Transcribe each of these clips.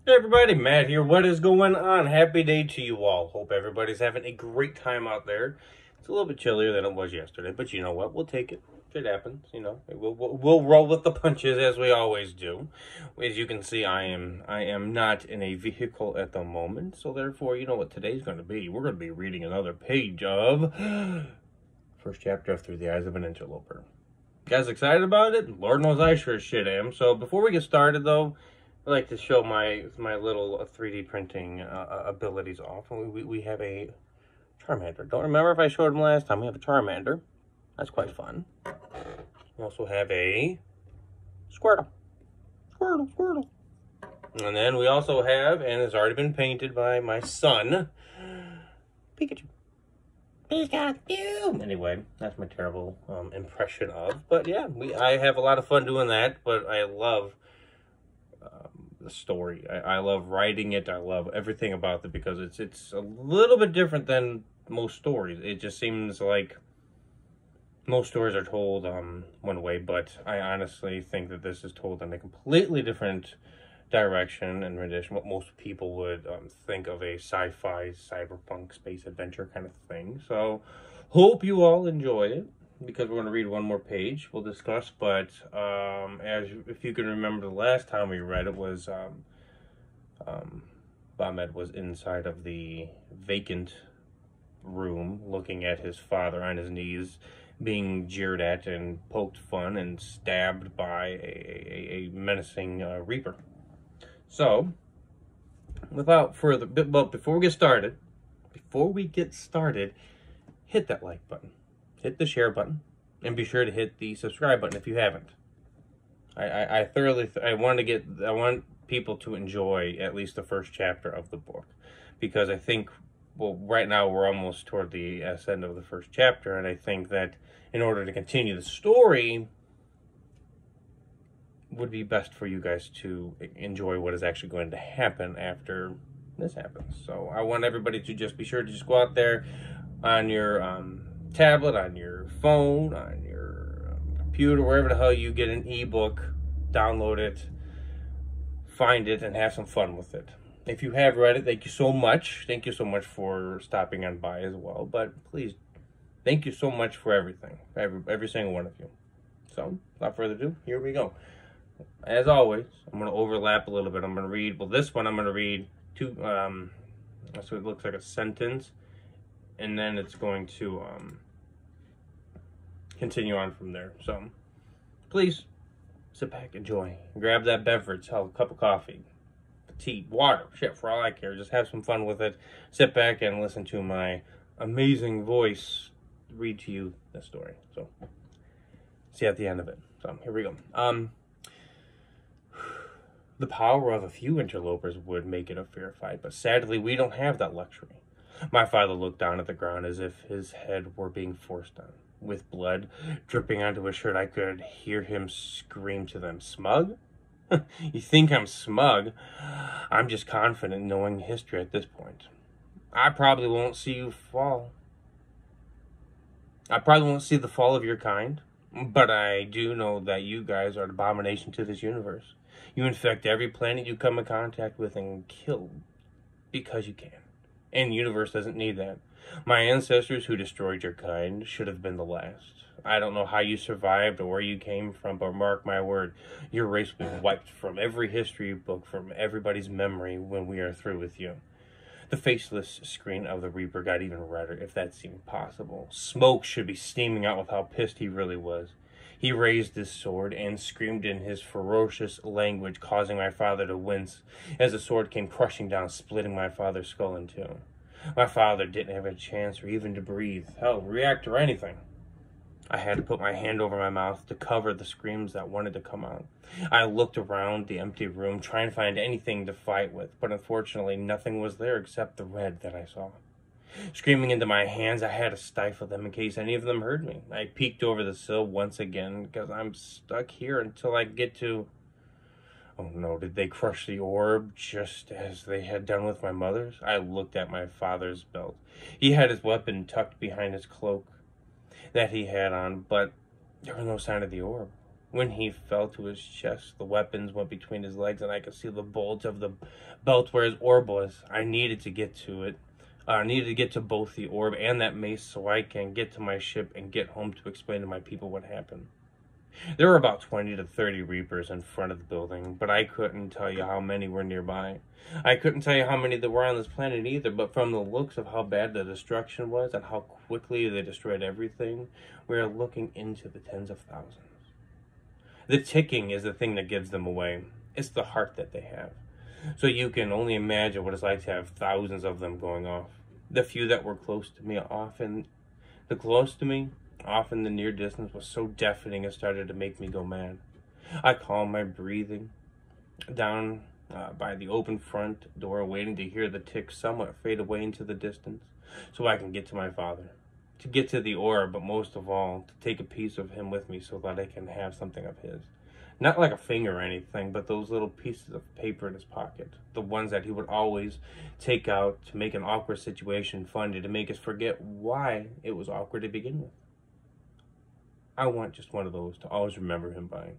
Hey everybody, Matt here. What is going on? Happy day to you all. Hope everybody's having a great time out there. It's a little bit chillier than it was yesterday, but you know what? We'll take it. It happens, you know. We'll roll with the punches as we always do. As you can see, I am not in a vehicle at the moment, so therefore, you know what today's going to be. We're going to be reading another page of first chapter of Through the Eyes of an Interloper. You guys excited about it? Lord knows I sure as shit am. So before we get started, though, I like to show my little 3D printing abilities off. We have a Charmander. Don't remember if I showed him last time. We have a Charmander. That's quite fun. We also have a Squirtle. Squirtle. And then we also have, and it's already been painted by my son, Pikachu. Pikachu! Anyway, that's my terrible impression of. But yeah, I have a lot of fun doing that, but I love the story. I love writing it. I love everything about it because it's a little bit different than most stories. It just seems like most stories are told one way, but I honestly think that this is told in a completely different direction and rendition, what most people would think of a sci-fi, cyberpunk, space adventure kind of thing. So, hope you all enjoy it, because we're going to read one more page we'll discuss, but if you can remember, the last time we read it was Bamed was inside of the vacant room looking at his father on his knees being jeered at and poked fun and stabbed by a menacing reaper. So without further, but before we get started, hit that like button, hit the share button, and be sure to hit the subscribe button if you haven't. I want people to enjoy at least the first chapter of the book, because I think, well, right now we're almost toward the end of the first chapter, and I think that in order to continue the story, would be best for you guys to enjoy what is actually going to happen after this happens. So I want everybody to just be sure to just go out there on your tablet, on your phone, on your computer, wherever the hell you get an ebook, download it, find it, and have some fun with it. If you have read it, thank you so much. Thank you so much for stopping on by as well. But please, thank you so much for everything, every single one of you. So, without further ado, here we go. As always, I'm going to overlap a little bit. I'm going to read, well, this one I'm going to read two, so it looks like a sentence, and then it's going to continue on from there. So, please, sit back, enjoy, grab that beverage, a cup of coffee, tea, water, shit, for all I care. Just have some fun with it. Sit back and listen to my amazing voice read to you the story. So, see you at the end of it. So, here we go. The power of a few interlopers would make it a fair fight, but sadly we don't have that luxury. My father looked down at the ground as if his head were being forced on. With blood dripping onto his shirt, I could hear him scream to them, "Smug? You think I'm smug? I'm just confident knowing history at this point. I probably won't see you fall. I probably won't see the fall of your kind, but I do know that you guys are an abomination to this universe. You infect every planet you come in contact with and kill because you can. And the universe doesn't need that. My ancestors who destroyed your kind should have been the last. I don't know how you survived or where you came from, but mark my word, your race will be wiped from every history book, from everybody's memory when we are through with you." The faceless screen of the Reaper got even redder, if that seemed possible. Smoke should be steaming out with how pissed he really was. He raised his sword and screamed in his ferocious language, causing my father to wince as the sword came crushing down, splitting my father's skull in two. My father didn't have a chance or even to breathe, hell, react or anything. I had to put my hand over my mouth to cover the screams that wanted to come out. I looked around the empty room, trying to find anything to fight with, but unfortunately nothing was there except the red that I saw. Screaming into my hands, I had to stifle them in case any of them heard me. I peeked over the sill once again, because I'm stuck here until I get to... Oh no, did they crush the orb just as they had done with my mother's? I looked at my father's belt. He had his weapon tucked behind his cloak that he had on, but there was no sign of the orb. When he fell to his chest, the weapons went between his legs, and I could see the bulge of the belt where his orb was. I needed to get to it. I needed to get to both the orb and that mace so I can get to my ship and get home to explain to my people what happened. There were about 20 to 30 Reapers in front of the building, but I couldn't tell you how many were nearby. I couldn't tell you how many there were on this planet either, but from the looks of how bad the destruction was and how quickly they destroyed everything, we are looking into the tens of thousands. The ticking is the thing that gives them away. It's the heart that they have. So you can only imagine what it's like to have thousands of them going off. The few that were close to me, often the near distance was so deafening it started to make me go mad. I calmed my breathing down by the open front door, waiting to hear the tick somewhat fade away into the distance so I can get to my father. To get to the orb, but most of all, to take a piece of him with me so that I can have something of his. Not like a finger or anything, but those little pieces of paper in his pocket. The ones that he would always take out to make an awkward situation funny, to make us forget why it was awkward to begin with. I want just one of those to always remember him by.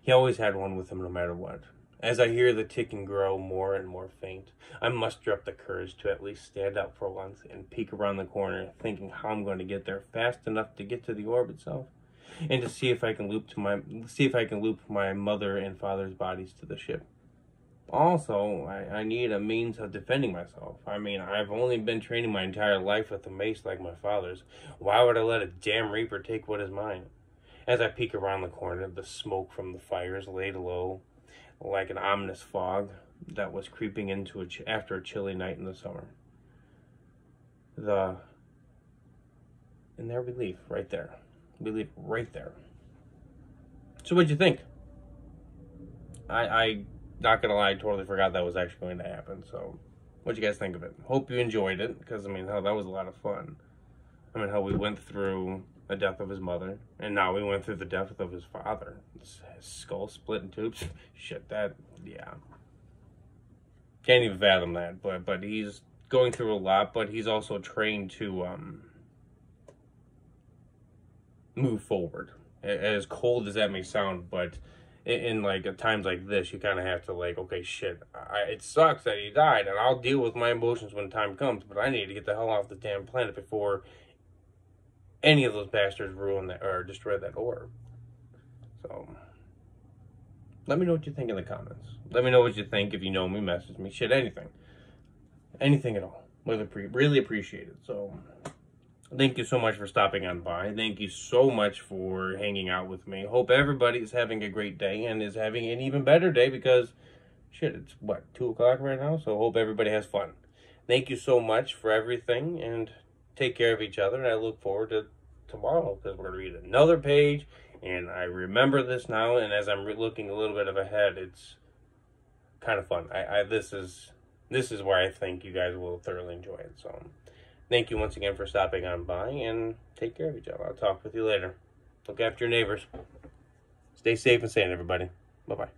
He always had one with him no matter what. As I hear the ticking grow more and more faint, I muster up the courage to at least stand up for once and peek around the corner, thinking how I'm going to get there fast enough to get to the orb itself, and to see if I can loop my mother and father's bodies to the ship. Also, I need a means of defending myself. I mean, I've only been training my entire life with a mace like my father's. Why would I let a damn Reaper take what is mine? As I peek around the corner, the smoke from the fires laid low, like an ominous fog that was creeping into after a chilly night in the summer. And there we leave, right there. We leave right there. So what'd you think? I not gonna lie, I totally forgot that was actually going to happen. So what'd you guys think of it? Hope you enjoyed it, because I mean, hell, that was a lot of fun. I mean, how we went through the death of his mother, and now we went through the death of his father. His skull split in two. Shit, yeah. Can't even fathom that, but he's going through a lot, but he's also trained to move forward. As cold as that may sound, but in like at times like this, you kind of have to like, okay, shit, it sucks that he died, and I'll deal with my emotions when time comes, but I need to get the hell off the damn planet before any of those bastards ruin that or destroy that orb. So let me know what you think in the comments. Let me know what you think. If you know me, message me. Shit, anything at all. Really appreciate it. So thank you so much for stopping on by. Thank you so much for hanging out with me. Hope everybody is having a great day and is having an even better day, because shit, it's what, 2 o'clock right now? So hope everybody has fun. Thank you so much for everything, and take care of each other, and I look forward to tomorrow, because we're going to read another page, and I remember this now, and as I'm looking a little bit of ahead, it's kind of fun. This is where I think you guys will thoroughly enjoy it. So thank you once again for stopping on by, and take care of each other. I'll talk with you later. Look after your neighbors. Stay safe and sane, everybody. Bye-bye.